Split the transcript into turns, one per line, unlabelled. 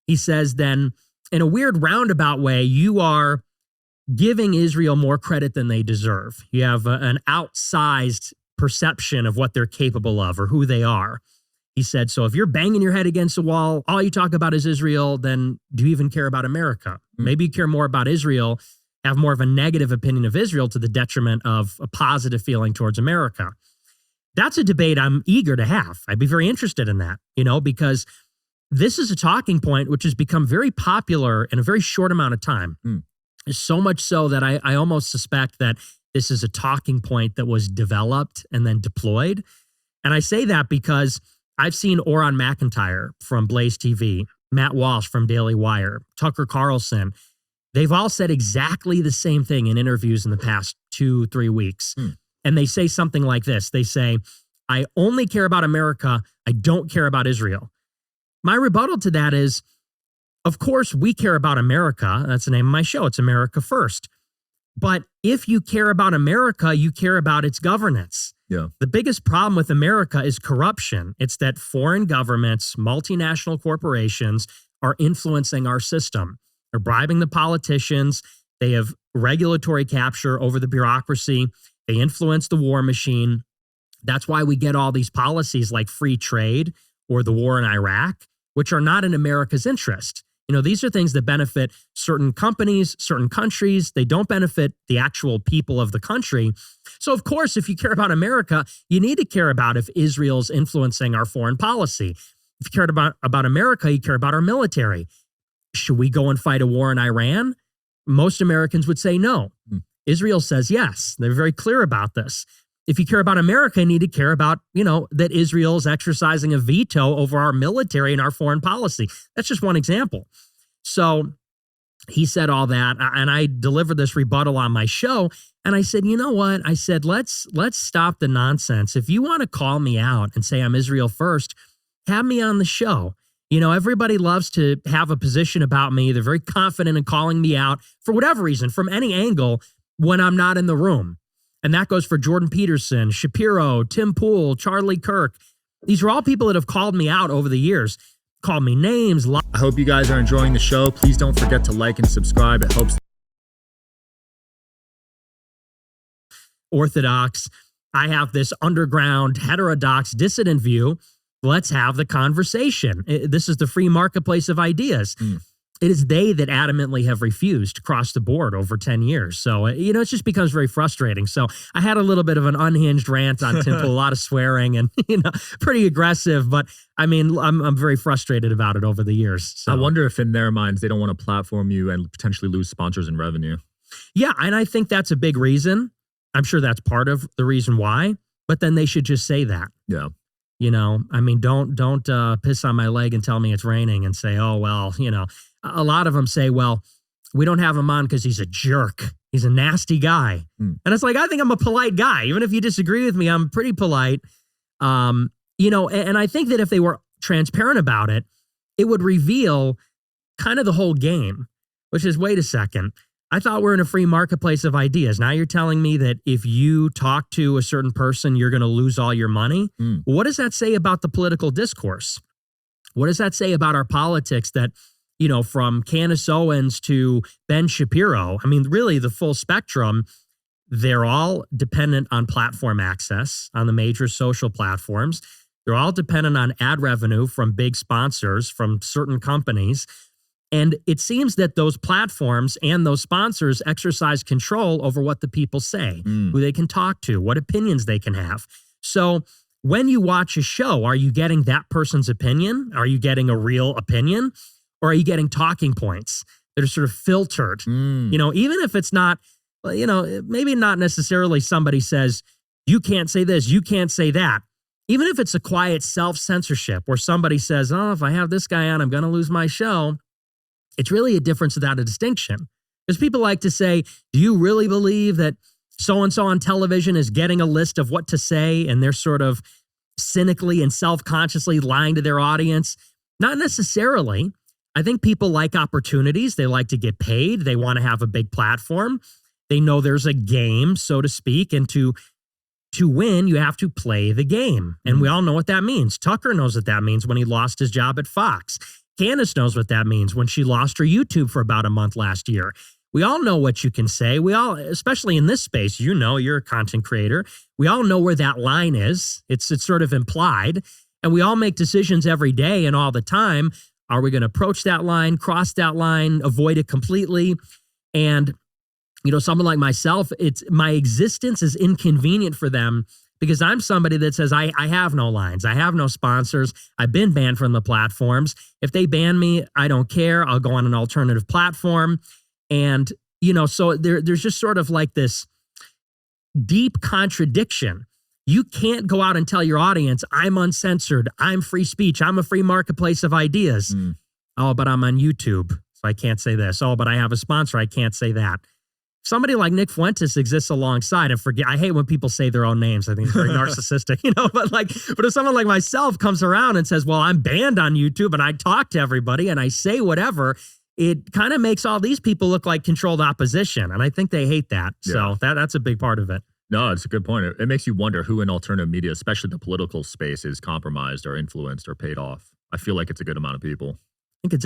he says, then in a weird roundabout way, you are giving Israel more credit than they deserve. You have an outsized perception of what they're capable of or who they are. He said, so if you're banging your head against the wall, all you talk about is Israel, then do you even care about America? Maybe you care more about Israel, have more of a negative opinion of Israel to the detriment of a positive feeling towards America. That's a debate I'm eager to have. I'd be very interested in that, because this is a talking point which has become very popular in a very short amount of time. So much so that I almost suspect that this is a talking point that was developed and then deployed. And I say that because I've seen Oran McIntyre from Blaze TV, Matt Walsh from Daily Wire, Tucker Carlson. They've all said exactly the same thing in interviews in the past 2-3 weeks. And they say something like this. They say, I only care about America. I don't care about Israel. My rebuttal to that is, of course, we care about America. That's the name of my show. It's America First. But if you care about America, you care about its governance.
Yeah.
The biggest problem with America is corruption. It's that foreign governments, multinational corporations are influencing our system. They're bribing the politicians. They have regulatory capture over the bureaucracy. They influence the war machine. That's why we get all these policies like free trade or the war in Iraq, which are not in America's interest. These are things that benefit certain companies, certain countries. They don't benefit the actual people of the country. So, of course, if you care about America, you need to care about if Israel's influencing our foreign policy. If you cared about America, you care about our military. Should we go and fight a war in Iran? Most Americans would say no. Israel says yes. They're very clear about this. If you care about America, you need to care about, that Israel is exercising a veto over our military and our foreign policy. That's just one example. So he said all that, and I delivered this rebuttal on my show, and I said, you know what? I said, let's stop the nonsense. If you want to call me out and say I'm Israel first, have me on the show. Everybody loves to have a position about me. They're very confident in calling me out for whatever reason, from any angle, when I'm not in the room. And that goes for Jordan Peterson, Shapiro, Tim Pool, Charlie Kirk. These are all people that have called me out over the years, called me names.
I hope you guys are enjoying the show. Please don't forget to like and subscribe. It helps.
Orthodox. I have this underground, heterodox, dissident view. Let's have the conversation. This is the free marketplace of ideas. It is they that adamantly have refused across the board over 10 years. So, it just becomes very frustrating. So I had a little bit of an unhinged rant on Tim Pool, a lot of swearing and, pretty aggressive. But I mean, I'm very frustrated about it over the years. So
I wonder if in their minds, they don't want to platform you and potentially lose sponsors and revenue.
Yeah. And I think that's a big reason. I'm sure that's part of the reason why, but then they should just say that.
Yeah.
I mean, don't piss on my leg and tell me it's raining and say, oh, well, a lot of them say, well, we don't have him on because he's a jerk. He's a nasty guy. And it's like, I think I'm a polite guy. Even if you disagree with me, I'm pretty polite. And I think that if they were transparent about it, it would reveal kind of the whole game, which is, wait a second. I thought we're in a free marketplace of ideas. Now you're telling me that if you talk to a certain person, you're going to lose all your money. What does that say about the political discourse? What does that say about our politics that, from Candace Owens to Ben Shapiro, I mean, really the full spectrum, they're all dependent on platform access on the major social platforms. They're all dependent on ad revenue from big sponsors, from certain companies. And it seems that those platforms and those sponsors exercise control over what the people say, who they can talk to, what opinions they can have. So when you watch a show, are you getting that person's opinion? Are you getting a real opinion? Or are you getting talking points that are sort of filtered? Even if it's not, maybe not necessarily somebody says, you can't say this, you can't say that. Even if it's a quiet self-censorship where somebody says, oh, if I have this guy on, I'm going to lose my show. It's really a difference without a distinction. Because people like to say, do you really believe that so-and-so on television is getting a list of what to say and they're sort of cynically and self-consciously lying to their audience? Not necessarily. I think people like opportunities. They like to get paid. They want to have a big platform. They know there's a game, so to speak, and to win, you have to play the game. And we all know what that means. Tucker knows what that means when he lost his job at Fox. Candace knows what that means when she lost her YouTube for about a month last year. We all know what you can say. We all, especially in this space, you know, you're a content creator. We all know where that line is. It's sort of implied. And we all make decisions every day and all the time. Are we going to approach that line, cross that line, avoid it completely? And, you know, someone like myself, it's my existence is inconvenient for them because I'm somebody that says, I have no lines. I have no sponsors. I've been banned from the platforms. If they ban me, I don't care. I'll go on an alternative platform. And, you know, so there's just sort of like this deep contradiction. You can't go out and tell your audience, I'm uncensored, I'm free speech, I'm a free marketplace of ideas. Oh, but I'm on YouTube, so I can't say this. Oh, but I have a sponsor, I can't say that. Somebody like Nick Fuentes exists alongside, and I hate when people say their own names. I think it's very narcissistic, you know, but if someone like myself comes around and says, well, I'm banned on YouTube and I talk to everybody and I say whatever, it kind of makes all these people look like controlled opposition. And I think they hate that.
Yeah.
So that's a big part of it.
No, it's a good point. It makes you wonder who in alternative media, especially the political space, is compromised or influenced or paid off. I feel like it's a good amount of people.